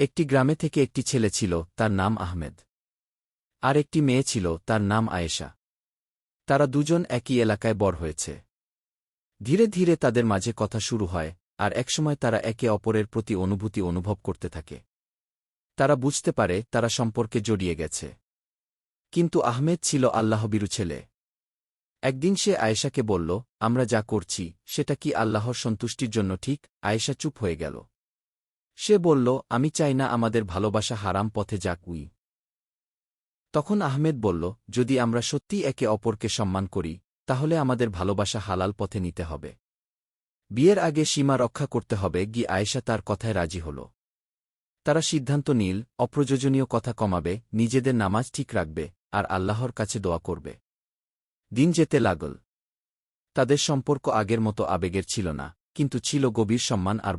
একটি গ্রামে থেকে একটি ছেলে ছিল, তার নাম আহমেদ। আর একটি মেয়ে ছিল, তার নাম আয়েশা। তারা দুজন একই এলাকায় বড় হয়েছে। ধীরে ধীরে তাদের মাঝে কথা শুরু হয়, আর একসময় তারা একে অপরের প্রতি অনুভূতি অনুভব করতে থাকে। তারা বুঝতে পারে তারা সম্পর্কে জড়িয়ে গেছে। কিন্তু আহমেদ ছিল আল্লাহভীরু ছেলে। একদিন সে আয়েশাকে বলল, আমরা যা করছি সেটা কি আল্লাহর সন্তুষ্টির জন্য ঠিক? আয়েশা চুপ হয়ে গেল। সে বলল, আমি চাই না আমাদের ভালোবাসা হারাম পথে যাক। তখন আহমেদ বলল, যদি আমরা সত্যিই একে অপরকে সম্মান করি, তাহলে আমাদের ভালোবাসা হালাল পথে নিতে হবে। বিয়ের আগে সীমা রক্ষা করতে হবে। আয়েশা তার কথায় রাজি হল। তারা সিদ্ধান্ত নিল, অপ্রয়োজনীয় কথা কমাবে, নিজেদের নামাজ ঠিক রাখবে, আর আল্লাহর কাছে দোয়া করবে। দিন যেতে লাগল। তাদের সম্পর্ক আগের মতো আবেগের ছিল না, কিন্তু ছিল গভীর সম্মান আর